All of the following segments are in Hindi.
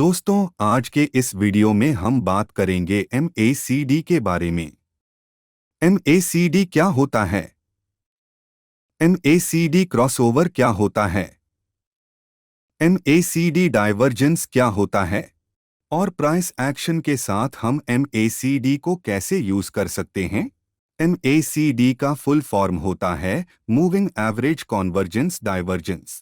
दोस्तों, आज के इस वीडियो में हम बात करेंगे MACD के बारे में। MACD क्या होता है? MACD क्रॉसओवर क्या होता है? MACD डाइवर्जेंस क्या होता है? और प्राइस एक्शन के साथ हम MACD को कैसे यूज कर सकते हैं? MACD का फुल फॉर्म होता है मूविंग एवरेज कॉन्वर्जेंस डाइवर्जेंस।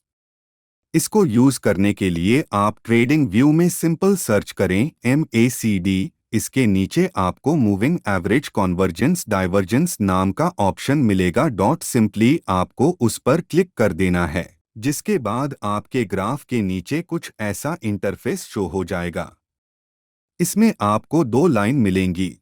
इसको यूज करने के लिए आप ट्रेडिंग व्यू में सिंपल सर्च करें MACD। इसके नीचे आपको मूविंग एवरेज कॉन्वर्जेंस डाइवर्जेंस नाम का ऑप्शन मिलेगा। सिंपली आपको उस पर क्लिक कर देना है, जिसके बाद आपके ग्राफ के नीचे कुछ ऐसा इंटरफेस शो हो जाएगा। इसमें आपको दो लाइन मिलेंगी,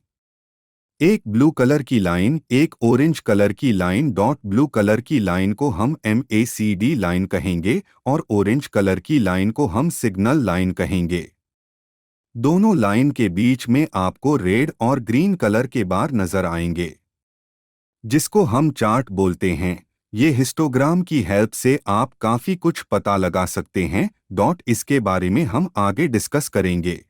एक ब्लू कलर की लाइन, एक ऑरेंज कलर की लाइन। ब्लू कलर की लाइन को हम MACD लाइन कहेंगे और ऑरेंज कलर की लाइन को हम सिग्नल लाइन कहेंगे। दोनों लाइन के बीच में आपको रेड और ग्रीन कलर के बार नजर आएंगे, जिसको हम चार्ट बोलते हैं। ये हिस्टोग्राम की हेल्प से आप काफी कुछ पता लगा सकते हैं। इसके बारे में हम आगे डिस्कस करेंगे।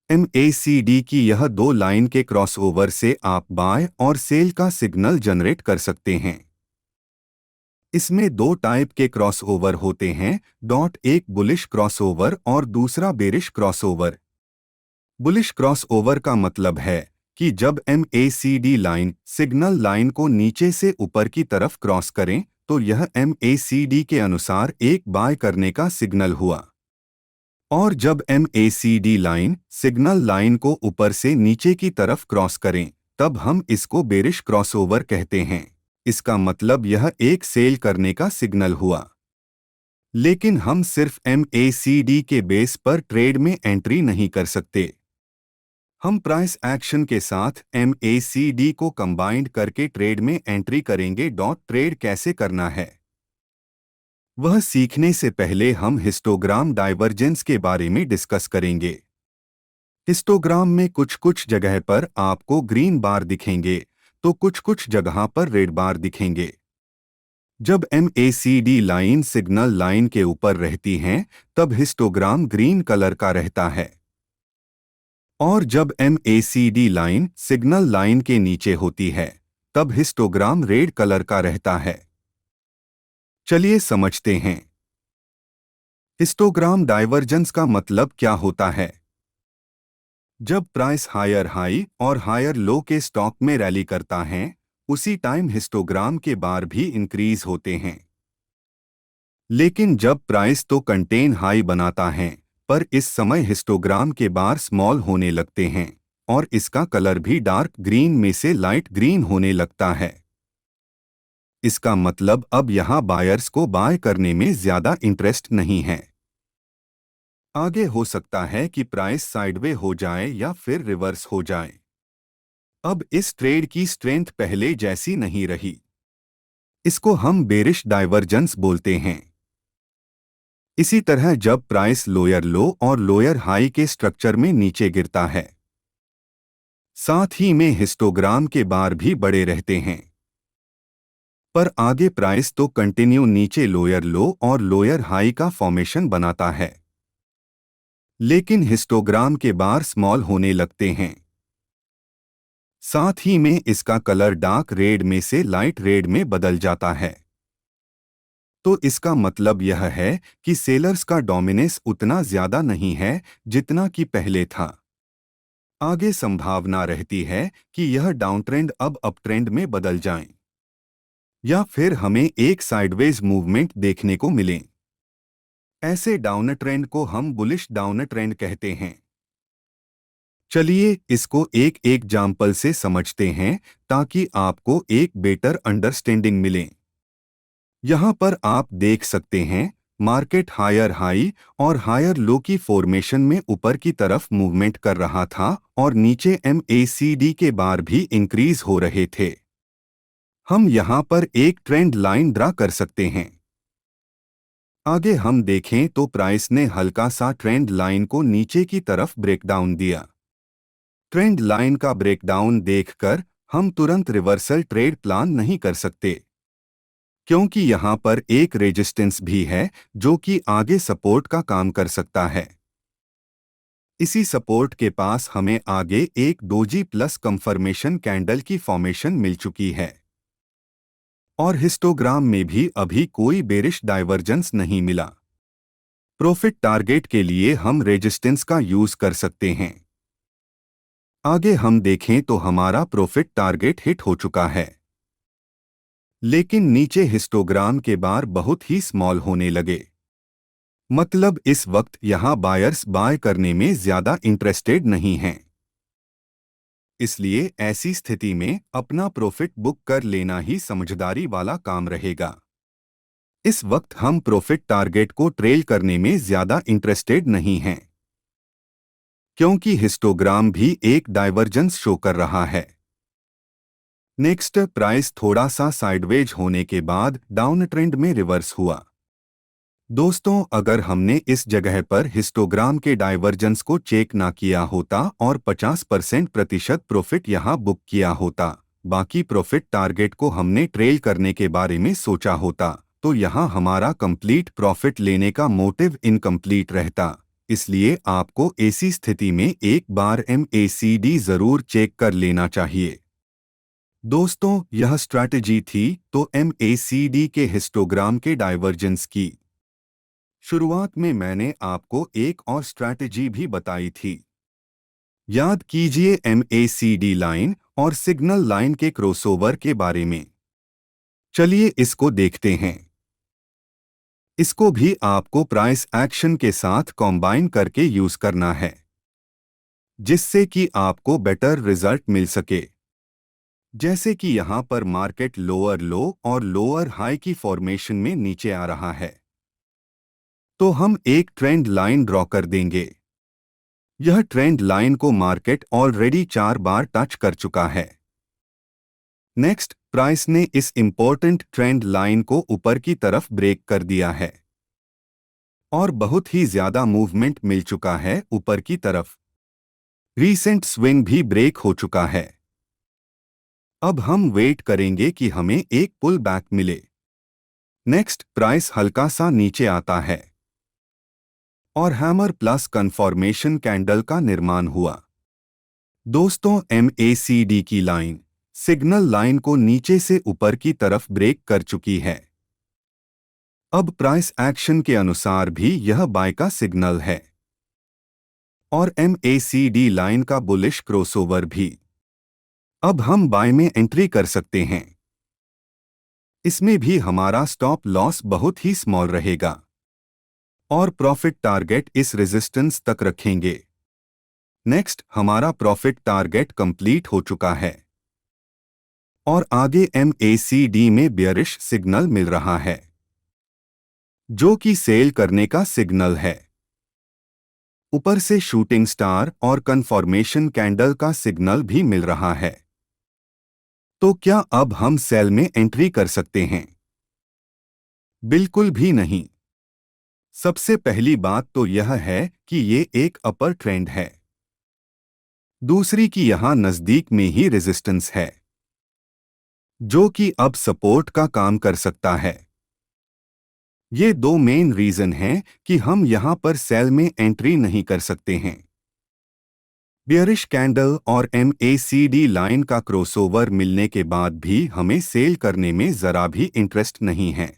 MACD की यह दो लाइन के क्रॉसओवर से आप बाय और सेल का सिग्नल जनरेट कर सकते हैं। इसमें दो टाइप के क्रॉसओवर होते हैं। एक बुलिश क्रॉसओवर और दूसरा बेरिश क्रॉसओवर। बुलिश क्रॉसओवर का मतलब है कि जब MACD लाइन सिग्नल लाइन को नीचे से ऊपर की तरफ क्रॉस करें तो यह MACD के अनुसार एक बाय करने का सिग्नल हुआ, और जब MACD लाइन सिग्नल लाइन को ऊपर से नीचे की तरफ क्रॉस करें तब हम इसको बेरिश क्रॉसओवर कहते हैं। इसका मतलब यह एक सेल करने का सिग्नल हुआ। लेकिन हम सिर्फ MACD के बेस पर ट्रेड में एंट्री नहीं कर सकते। हम प्राइस एक्शन के साथ MACD को कंबाइंड करके ट्रेड में एंट्री करेंगे। ट्रेड कैसे करना है वह सीखने से पहले हम हिस्टोग्राम डाइवर्जेंस के बारे में डिस्कस करेंगे। हिस्टोग्राम में कुछ कुछ जगह पर आपको ग्रीन बार दिखेंगे तो कुछ कुछ जगह पर रेड बार दिखेंगे। जब MACD लाइन सिग्नल लाइन के ऊपर रहती हैं तब हिस्टोग्राम ग्रीन कलर का रहता है, और जब MACD लाइन सिग्नल लाइन के नीचे होती है तब हिस्टोग्राम रेड कलर का रहता है। चलिए समझते हैं, हिस्टोग्राम डाइवर्जेंस का मतलब क्या होता है। जब प्राइस हायर हाई और हायर लो के स्टॉक में रैली करता है उसी टाइम हिस्टोग्राम के बार भी इंक्रीज होते हैं। लेकिन जब प्राइस तो कंटेन हाई बनाता है पर इस समय हिस्टोग्राम के बार स्मॉल होने लगते हैं और इसका कलर भी डार्क ग्रीन में से लाइट ग्रीन होने लगता है। इसका मतलब अब यहां बायर्स को बाय करने में ज्यादा इंटरेस्ट नहीं है। आगे हो सकता है कि प्राइस साइडवे हो जाए या फिर रिवर्स हो जाए। अब इस ट्रेड की स्ट्रेंथ पहले जैसी नहीं रही। इसको हम बेरिश डाइवर्जेंस बोलते हैं। इसी तरह जब प्राइस लोअर लो और लोअर हाई के स्ट्रक्चर में नीचे गिरता है, साथ ही में हिस्टोग्राम के बार भी बड़े रहते हैं, पर आगे प्राइस तो कंटिन्यू नीचे लोअर लो और लोअर हाई का फॉर्मेशन बनाता है, लेकिन हिस्टोग्राम के बार स्मॉल होने लगते हैं। साथ ही में इसका कलर डार्क रेड में से लाइट रेड में बदल जाता है। तो इसका मतलब यह है कि सेलर्स का डोमिनेंस उतना ज्यादा नहीं है जितना कि पहले था। आगे संभावना रहती है कि यह डाउन ट्रेंड अब अप ट्रेंड में बदल जाए या फिर हमें एक साइडवेज मूवमेंट देखने को मिले। ऐसे डाउन ट्रेंड को हम बुलिश डाउन ट्रेंड कहते हैं। चलिए इसको एक एग्जाम्पल से समझते हैं ताकि आपको एक बेटर अंडरस्टैंडिंग मिले। यहाँ पर आप देख सकते हैं मार्केट हायर हाई और हायर लो की फॉर्मेशन में ऊपर की तरफ मूवमेंट कर रहा था और नीचे MACD के बार भी इंक्रीज हो रहे थे। हम यहाँ पर एक ट्रेंड लाइन ड्रा कर सकते हैं। आगे हम देखें तो प्राइस ने हल्का सा ट्रेंड लाइन को नीचे की तरफ ब्रेकडाउन दिया। ट्रेंड लाइन का ब्रेकडाउन देखकर हम तुरंत रिवर्सल ट्रेड प्लान नहीं कर सकते, क्योंकि यहाँ पर एक रेजिस्टेंस भी है जो कि आगे सपोर्ट का काम कर सकता है। इसी सपोर्ट के पास हमें आगे एक डोजी प्लस कंफर्मेशन कैंडल की फॉर्मेशन मिल चुकी है और हिस्टोग्राम में भी अभी कोई बेरिश डाइवर्जेंस नहीं मिला। प्रॉफिट टारगेट के लिए हम रेजिस्टेंस का यूज कर सकते हैं। आगे हम देखें तो हमारा प्रॉफिट टारगेट हिट हो चुका है, लेकिन नीचे हिस्टोग्राम के बार बहुत ही स्मॉल होने लगे। मतलब इस वक्त यहां बायर्स बाय करने में ज्यादा इंटरेस्टेड नहीं हैं। इसलिए ऐसी स्थिति में अपना प्रॉफिट बुक कर लेना ही समझदारी वाला काम रहेगा। इस वक्त हम प्रॉफिट टारगेट को ट्रेल करने में ज्यादा इंटरेस्टेड नहीं हैं, क्योंकि हिस्टोग्राम भी एक डाइवर्जेंस शो कर रहा है। नेक्स्ट, प्राइस थोड़ा सा साइडवेज होने के बाद डाउन ट्रेंड में रिवर्स हुआ। दोस्तों, अगर हमने इस जगह पर हिस्टोग्राम के डाइवर्जेंस को चेक ना किया होता और 50% प्रॉफिट यहां बुक किया होता, बाकी प्रॉफिट टारगेट को हमने ट्रेल करने के बारे में सोचा होता, तो यहां हमारा कंप्लीट प्रॉफिट लेने का मोटिव इनकम्प्लीट रहता। इसलिए आपको ऐसी स्थिति में एक बार MACD जरूर चेक कर लेना चाहिए। दोस्तों, यह स्ट्रैटेजी थी तो MACD के हिस्टोग्राम के डाइवर्जेंस की। शुरुआत में मैंने आपको एक और स्ट्रैटेजी भी बताई थी। याद कीजिए MACD लाइन और सिग्नल लाइन के क्रॉसओवर के बारे में। चलिए इसको देखते हैं। इसको भी आपको प्राइस एक्शन के साथ कॉम्बाइन करके यूज करना है, जिससे कि आपको बेटर रिजल्ट मिल सके। जैसे कि यहां पर मार्केट लोअर लो और लोअर हाई की फॉर्मेशन में नीचे आ रहा है, तो हम एक ट्रेंड लाइन ड्रॉ कर देंगे। यह ट्रेंड लाइन को मार्केट ऑलरेडी 4 बार टच कर चुका है। नेक्स्ट, प्राइस ने इस इंपॉर्टेंट ट्रेंड लाइन को ऊपर की तरफ ब्रेक कर दिया है और बहुत ही ज्यादा मूवमेंट मिल चुका है ऊपर की तरफ। रीसेंट स्विंग भी ब्रेक हो चुका है। अब हम वेट करेंगे कि हमें एक पुल बैक मिले। नेक्स्ट, प्राइस हल्का सा नीचे आता है और हैमर प्लस कन्फर्मेशन कैंडल का निर्माण हुआ। दोस्तों, MACD की लाइन सिग्नल लाइन को नीचे से ऊपर की तरफ ब्रेक कर चुकी है। अब प्राइस एक्शन के अनुसार भी यह बाय का सिग्नल है और MACD लाइन का बुलिश क्रॉसओवर भी। अब हम बाय में एंट्री कर सकते हैं। इसमें भी हमारा स्टॉप लॉस बहुत ही स्मॉल रहेगा और प्रॉफिट टारगेट इस रेजिस्टेंस तक रखेंगे। नेक्स्ट, हमारा प्रॉफिट टारगेट कंप्लीट हो चुका है और आगे MACD में बेयरिश सिग्नल मिल रहा है, जो कि सेल करने का सिग्नल है। ऊपर से शूटिंग स्टार और कन्फर्मेशन कैंडल का सिग्नल भी मिल रहा है। तो क्या अब हम सेल में एंट्री कर सकते हैं? बिल्कुल भी नहीं। सबसे पहली बात तो यह है कि ये एक अपर ट्रेंड है। दूसरी कि यहां नजदीक में ही रेजिस्टेंस है, जो कि अब सपोर्ट का काम कर सकता है। ये दो मेन रीजन हैं कि हम यहां पर सेल में एंट्री नहीं कर सकते हैं। बेयरिश कैंडल और MACD लाइन का क्रॉसओवर मिलने के बाद भी हमें सेल करने में जरा भी इंटरेस्ट नहीं है।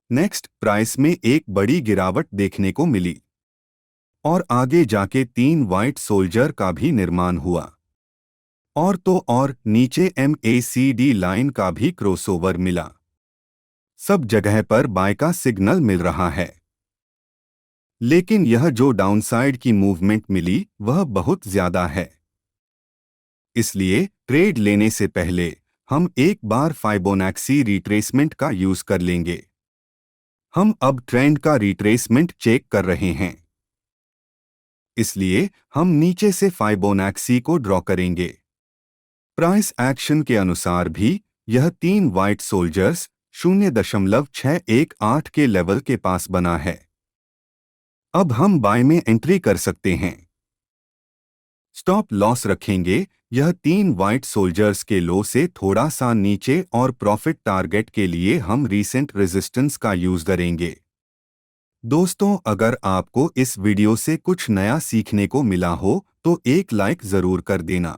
नेक्स्ट, प्राइस में एक बड़ी गिरावट देखने को मिली और आगे जाके 3 वाइट सोल्जर का भी निर्माण हुआ और तो और नीचे MACD लाइन का भी क्रॉसओवर मिला। सब जगह पर बाय का सिग्नल मिल रहा है, लेकिन यह जो डाउनसाइड की मूवमेंट मिली वह बहुत ज्यादा है। इसलिए ट्रेड लेने से पहले हम एक बार फाइबोनैक्सी रिट्रेसमेंट का यूज कर लेंगे। हम अब ट्रेंड का रिट्रेसमेंट चेक कर रहे हैं, इसलिए हम नीचे से फाइबोनैक्सी को ड्रॉ करेंगे। प्राइस एक्शन के अनुसार भी यह 3 वाइट सोल्जर्स 0.618 के लेवल के पास बना है। अब हम बाय में एंट्री कर सकते हैं। स्टॉप लॉस रखेंगे यह 3 वाइट सोल्जर्स के लो से थोड़ा सा नीचे और प्रॉफिट टारगेट के लिए हम रीसेंट रेजिस्टेंस का यूज करेंगे। दोस्तों, अगर आपको इस वीडियो से कुछ नया सीखने को मिला हो तो एक लाइक जरूर कर देना।